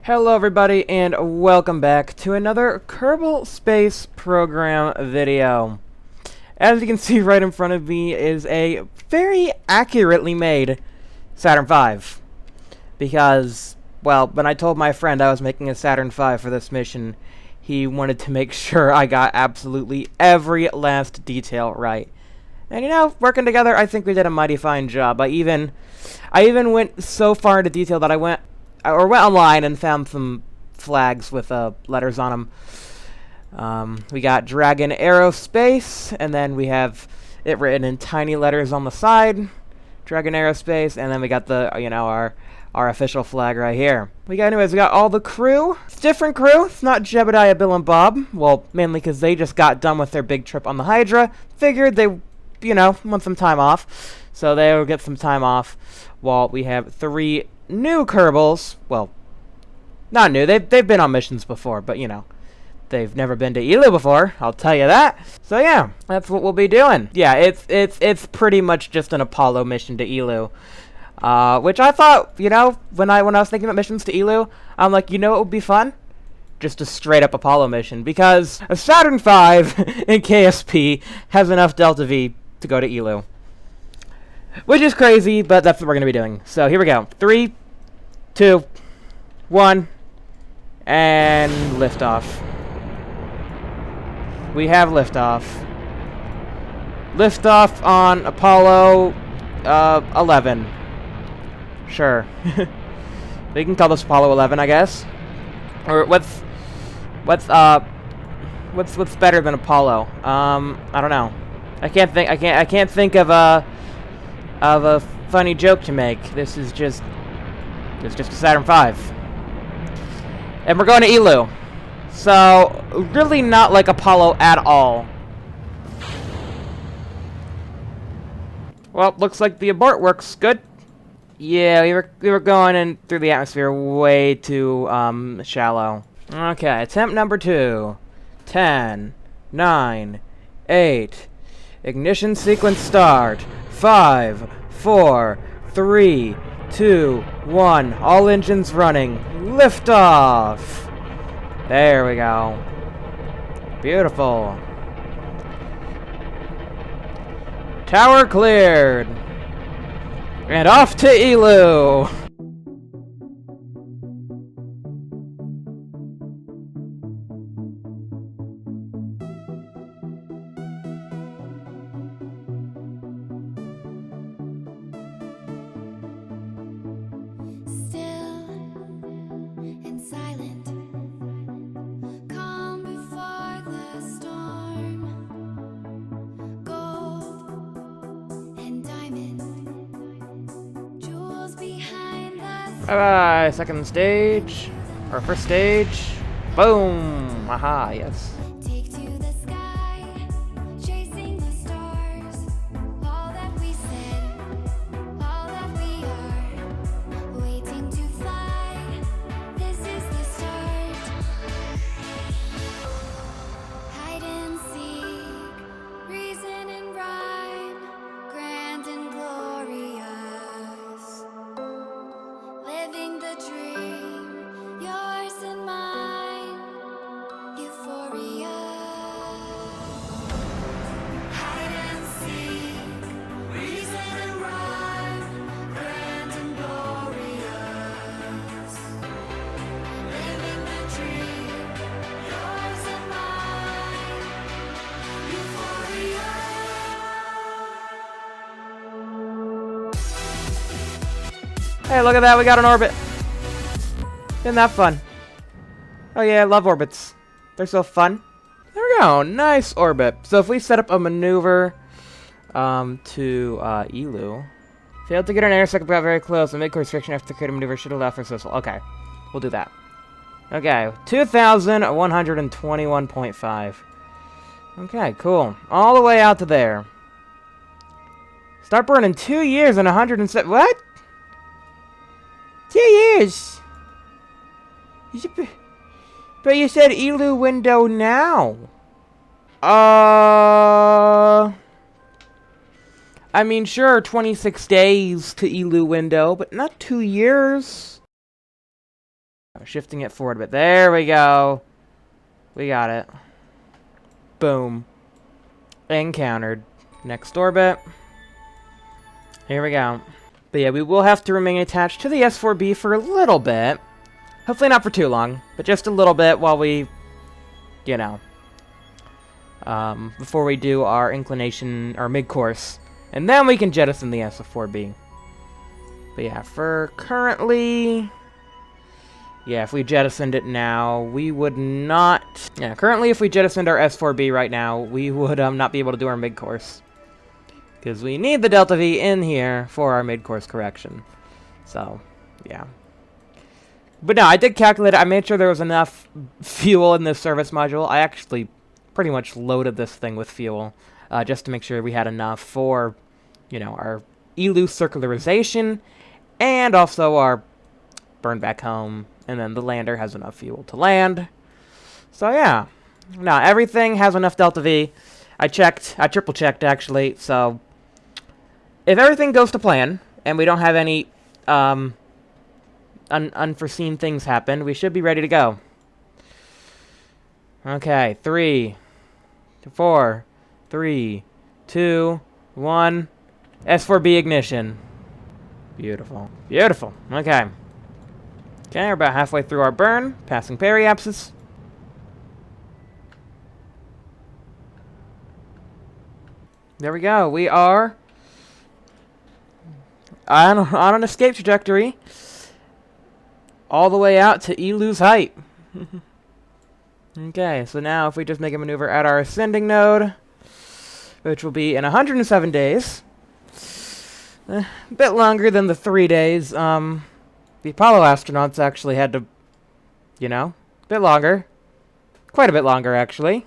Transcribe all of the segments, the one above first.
Hello everybody and welcome back to another Kerbal Space Program video. As you can see right in front of me is a very accurately made Saturn V. Because, well, when I told my friend I was making a Saturn V for this mission, he wanted to make sure I got absolutely every last detail right. And you know, working together, I think we did a mighty fine job. I even went so far into detail that I went online and found some flags with letters on them. We got Dragon Aerospace, and then we have it written in tiny letters on the side, Dragon Aerospace, and then we got the, you know, our official flag right here. We got all the crew. It's different crew. It's not Jebediah, Bill, and Bob. Well, mainly because they just got done with their big trip on the Hydra. Figured they, you know, want some time off. So they'll get some time off while we have three new Kerbals. Well, not new. They've been on missions before, but you know, they've never been to Eeloo before. I'll tell you that. So yeah, that's what we'll be doing. Yeah, it's pretty much just an Apollo mission to Eeloo, which I thought, you know, when I was thinking about missions to Eeloo, I'm like, you know, what would be fun? Just a straight up Apollo mission, because a Saturn V in KSP has enough Delta V to go to Eeloo. Which is crazy, but that's what we're going to be doing. So here we go. 3, 2, 1, and liftoff. We have liftoff. Liftoff on Apollo 11. Sure. We can call this Apollo 11, I guess. Or what's better than Apollo? I don't know. I can't think of a funny joke to make. It's just a Saturn V. And we're going to Eeloo. So, really not like Apollo at all. Well, looks like the abort works good. Yeah, we were going in through the atmosphere way too shallow. Okay, attempt number 2. 10, 9, 8. Ignition sequence start. 5, 4, 3, 2, 1. All engines running. Liftoff! There we go. Beautiful. Tower cleared. And off to Eeloo! Bye-bye, second stage, or first stage. Boom! Aha, yes. Take to the sky, chasing the stars. All that we said, all that we are, waiting to fly. This is the start. Hide and seek, reason and rhyme, grand and glorious. Living the dream, yours and mine, euphoria. Hide and seek, reason and rhyme, grand and glorious. Living the dream, yours and mine, euphoria. Hey, look at that, we got an orbit. Isn't that fun? Oh yeah, I love orbits. They're so fun. There we go, nice orbit. So if we set up a maneuver to Eeloo. Failed to get an air second, got very close. The midcourse friction after the creative maneuver should allow for social. Okay, we'll do that. Okay, 2,121.5. Okay, cool. All the way out to there. Start burn in 2 years and 107. What? 2 years. But you said Eeloo window now. I mean, sure, 26 days to Eeloo window, but not 2 years. Shifting it forward a bit. There we go. We got it. Boom. Encountered. Next orbit. Here we go. But yeah, we will have to remain attached to the S4B for a little bit. Hopefully not for too long, but just a little bit while we, you know, before we do our inclination, our mid-course. And then we can jettison the S4B. But yeah, for currently... Yeah, if we jettisoned it now, we would not... Yeah, currently if we jettisoned our S4B right now, we would not be able to do our mid-course. Because we need the Delta V in here for our mid-course correction. So, yeah. But no, I did calculate it. I made sure there was enough fuel in this service module. I actually pretty much loaded this thing with fuel. Just to make sure we had enough for, you know, our Eeloo circularization. And also our burn back home. And then the lander has enough fuel to land. So yeah. No, everything has enough Delta V. I triple checked actually, so if everything goes to plan, and we don't have any unforeseen things happen, we should be ready to go. Okay, 3, 4, 3, 2, 1, S4B ignition. Beautiful. Beautiful. Okay. Okay, we're about halfway through our burn, passing periapsis. There we go. We are on an escape trajectory all the way out to Eeloo's height. Okay, so now if we just make a maneuver at our ascending node, which will be in 107 days, a bit longer than the 3 days, the Apollo astronauts actually had to, you know, a bit longer. Quite a bit longer, actually.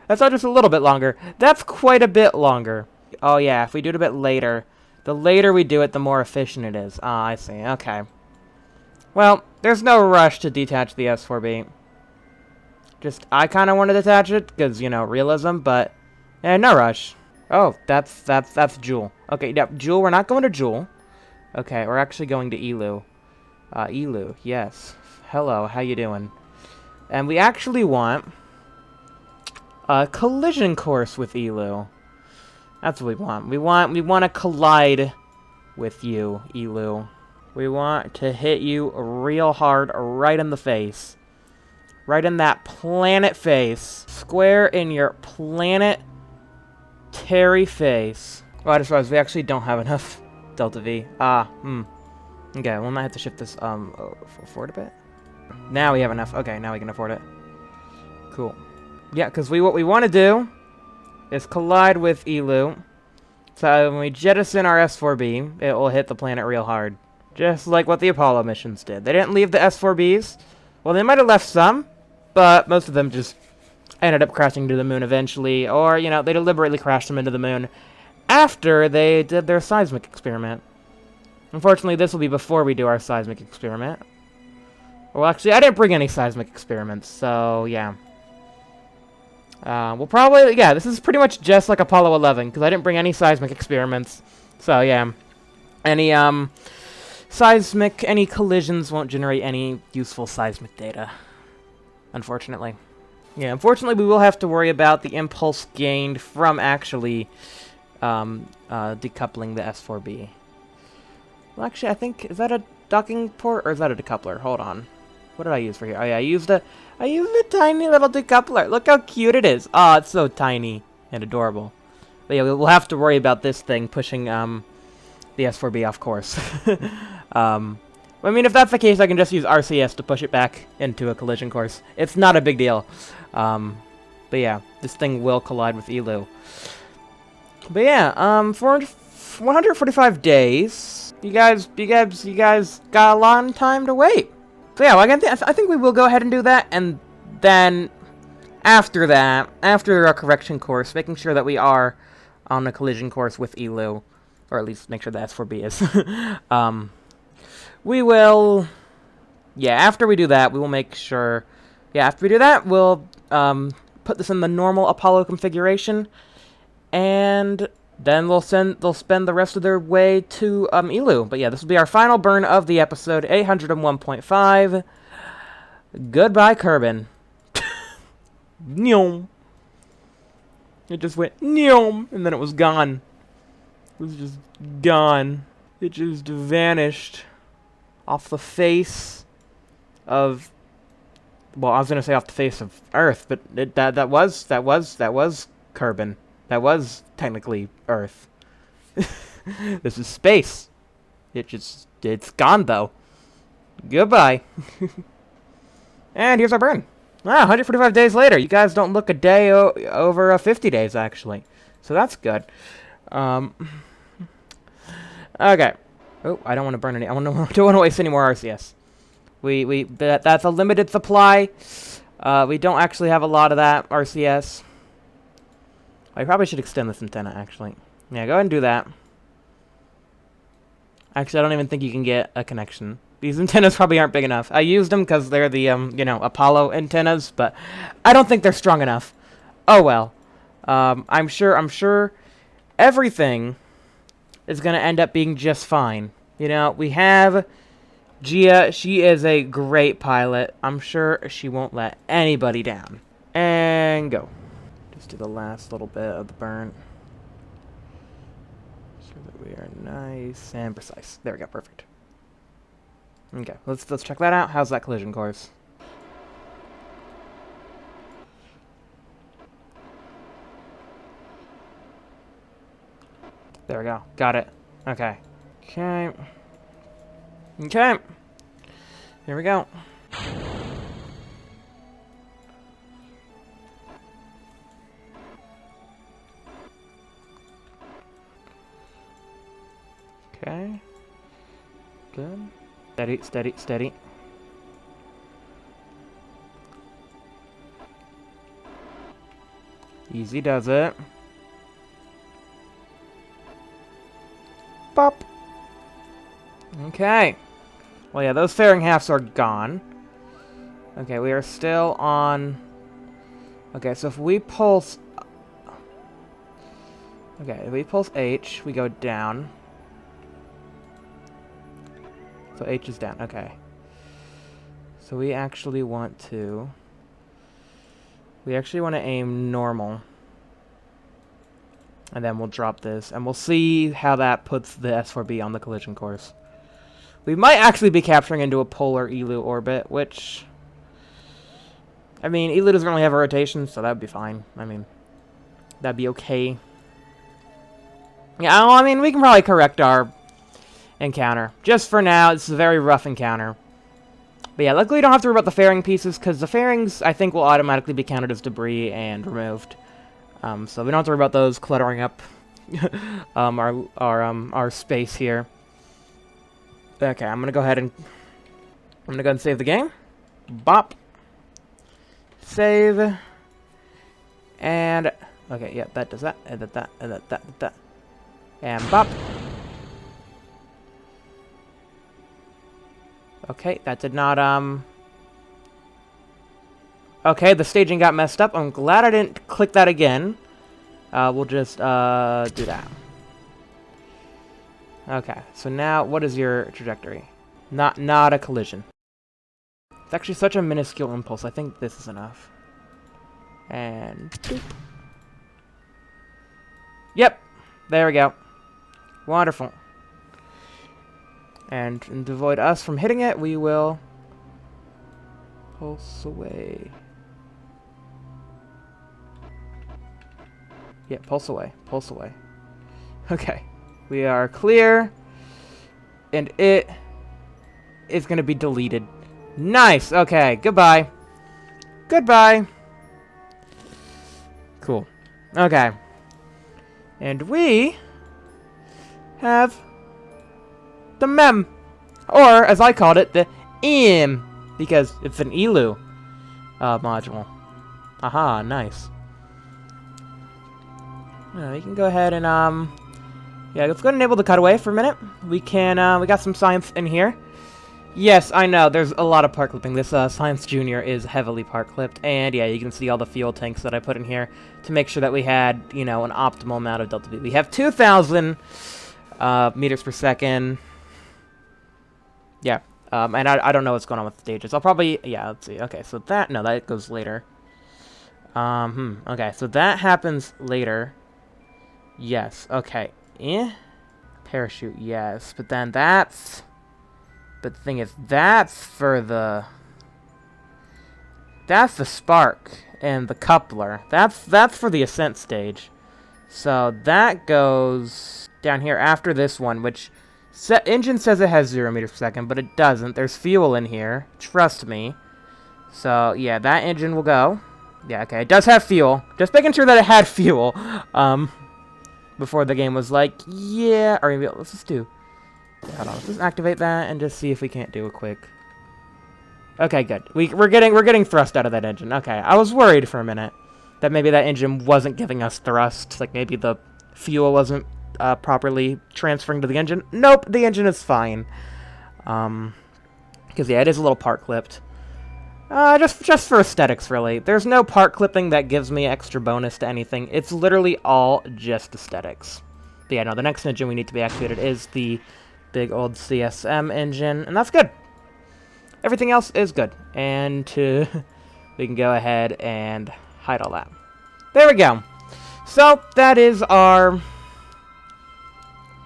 That's not just a little bit longer. That's quite a bit longer. Oh, yeah, if we do it a bit later, the later we do it, the more efficient it is. Ah, I see. Okay. Well, there's no rush to detach the S4B. Just, I kind of want to detach it, because, you know, realism, but, no rush. Oh, that's Joule. Okay, yeah, Joule, we're not going to Joule. Okay, we're actually going to Eeloo. Eeloo, yes. Hello, how you doing? And we actually want a collision course with Eeloo. That's what we want. We want to collide with you, Eeloo. We want to hit you real hard right in the face. Right in that planet face. Square in your planetary face. Oh, I just realized we actually don't have enough Delta V. Okay, we might have to shift this, forward a bit. Now we have enough. Okay, now we can afford it. Cool. Yeah, because what we want to do is collide with Eeloo. So when we jettison our S4B, it will hit the planet real hard. Just like what the Apollo missions did. They didn't leave the S4Bs. Well, they might have left some, but most of them just ended up crashing to the moon eventually. Or, you know, they deliberately crashed them into the moon after they did their seismic experiment. Unfortunately, this will be before we do our seismic experiment. Well, actually, I didn't bring any seismic experiments, so yeah. We'll probably, yeah, this is pretty much just like Apollo 11, because I didn't bring any seismic experiments. So, yeah. Any collisions won't generate any useful seismic data. Unfortunately. Yeah, unfortunately, we will have to worry about the impulse gained from actually decoupling the S4B. Well, actually, I think, is that a docking port, or is that a decoupler? Hold on. What did I use for here? Oh, yeah, I used a tiny little decoupler. Look how cute it is. Oh, it's so tiny and adorable. But yeah, we'll have to worry about this thing pushing the S4B off course. I mean, if that's the case, I can just use RCS to push it back into a collision course. It's not a big deal. But yeah, this thing will collide with Eeloo. But yeah, for 145 days, you guys got a long time to wait. So yeah, well, I think we will go ahead and do that, and then after that, after our correction course, making sure that we are on a collision course with Eeloo, or at least make sure the S4B is. We will, yeah, after we do that, we will make sure, yeah, after we do that, we'll put this in the normal Apollo configuration, and then they'll spend the rest of their way to Eeloo. But yeah, this will be our final burn of the episode, 801.5. Goodbye, Kerbin. Nyom. It just went nyom, and then it was gone. It was just gone. It just vanished off the face of. Well, I was gonna say off the face of Earth, but that was Kerbin. That was technically Earth. This is space. It's gone though. Goodbye. And here's our burn. Wow, 145 days later. You guys don't look a day over 50 days actually, so that's good. Okay. Oh, I don't want to burn any. Don't want to waste any more RCS. That's a limited supply. We don't actually have a lot of that RCS. I probably should extend this antenna, actually. Yeah, go ahead and do that. Actually, I don't even think you can get a connection. These antennas probably aren't big enough. I used them because they're the, Apollo antennas, but I don't think they're strong enough. Oh, well. I'm sure everything is going to end up being just fine. You know, we have Gia. She is a great pilot. I'm sure she won't let anybody down. And go. Just do the last little bit of the burn. So that we are nice and precise. There we go, perfect. Okay, let's check that out. How's that collision course? There we go. Got it. Okay. Okay. Okay. Here we go. Okay. Good. Steady, steady, steady. Easy does it. Pop. Okay. Well, yeah, those fairing halves are gone. Okay, we are still on. Okay, so if we pulse. Okay, if we pulse H, we go down. So H is down. Okay. So we actually want to. We actually want to aim normal. And then we'll drop this. And we'll see how that puts the S4B on the collision course. We might actually be capturing into a polar Eeloo orbit, which. I mean, Eeloo doesn't really have a rotation, so that would be fine. I mean, that'd be okay. Yeah, I mean, we can probably correct our encounter. Just for now, it's a very rough encounter. But yeah, luckily we don't have to worry about the fairing pieces, because the fairings, I think, will automatically be counted as debris and removed. So we don't have to worry about those cluttering up our space here. Okay, I'm gonna go ahead and save the game. Bop. Save. And okay, yeah, that does that, and that, and that. And bop. Okay, that did not, Okay, the staging got messed up. I'm glad I didn't click that again. We'll just, do that. Okay, so now, what is your trajectory? Not a collision. It's actually such a minuscule impulse. I think this is enough. And boop. Yep, there we go. Wonderful. And to avoid us from hitting it, we will pulse away. Yeah, pulse away. Pulse away. Okay. We are clear. And it is going to be deleted. Nice. Okay. Goodbye. Goodbye. Cool. Okay. And we have the MEM. Or, as I called it, the IM. Because it's an Eeloo module. Aha, nice. We can go ahead and, yeah, let's go ahead and enable the cutaway for a minute. We can, we got some science in here. Yes, I know, there's a lot of part clipping. This Science Junior is heavily part clipped, and yeah, you can see all the fuel tanks that I put in here to make sure that we had, you know, an optimal amount of delta V. We have 2,000 meters per second. Yeah, and I don't know what's going on with the stages. I'll probably, yeah, let's see. Okay, so that, no, that goes later. Okay, so that happens later. Yes, okay. Parachute, yes, but then that's... But the thing is, that's for the... That's the spark and the coupler. That's for the ascent stage. So that goes down here after this one, which... engine says it has 0 meters per second, but it doesn't. There's fuel in here. Trust me. So, yeah, that engine will go. Yeah, okay, it does have fuel. Just making sure that it had fuel. Before the game was like, yeah... Or maybe, let's just do... Hold on, let's just activate that and just see if we can't do a quick... Okay, good. We're getting thrust out of that engine. Okay, I was worried for a minute that maybe that engine wasn't giving us thrust. Like, maybe the fuel wasn't properly transferring to the engine. Nope, the engine is fine. Because, yeah, it is a little part clipped. Just for aesthetics, really. There's no part clipping that gives me extra bonus to anything. It's literally all just aesthetics. But yeah, no, the next engine we need to be activated is the big old CSM engine, and that's good. Everything else is good. And we can go ahead and hide all that. There we go. So, that is our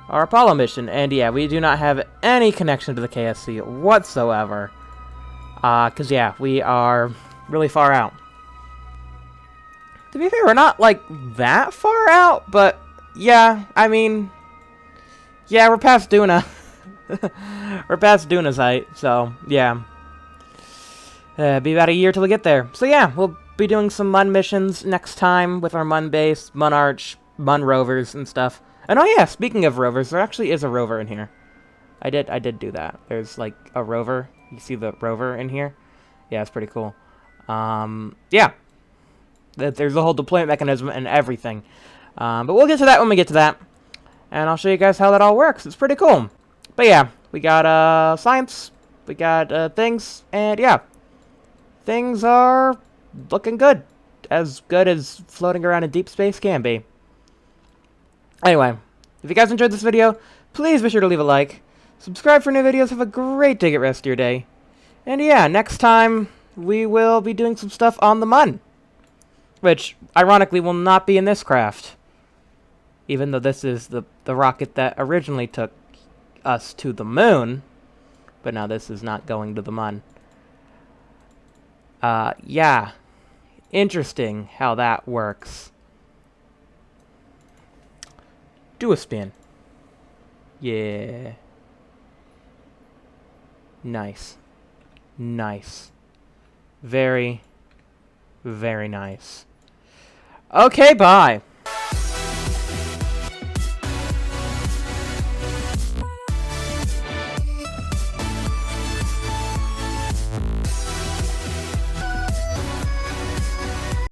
Apollo mission. And yeah, we do not have any connection to the KSC whatsoever. Because, yeah, we are really far out. To be fair, we're not, like, that far out, but, yeah, I mean, yeah, we're past Duna. We're past Duna's height, so, yeah. Be about a year till we get there. So, yeah, we'll be doing some Mun missions next time with our Mun base, Mun Arch, Mun rovers, and stuff. And, oh, yeah, speaking of rovers, there actually is a rover in here. I did do that. There's, like, a rover. You see the rover in here? Yeah, it's pretty cool. Yeah. There's a whole deployment mechanism and everything. But we'll get to that when we get to that. And I'll show you guys how that all works. It's pretty cool. But yeah, we got science. We got things. And yeah. Things are looking good. As good as floating around in deep space can be. Anyway, if you guys enjoyed this video, please be sure to leave a like. Subscribe for new videos. Have a great day. Get rest of your day. And yeah, next time we will be doing some stuff on the Mun. Which, ironically, will not be in this craft. Even though this is the rocket that originally took us to the moon. But now this is not going to the Mun. Yeah. Interesting how that works. Do a spin. Yeah. Nice. Nice. Very, very nice. Okay, bye.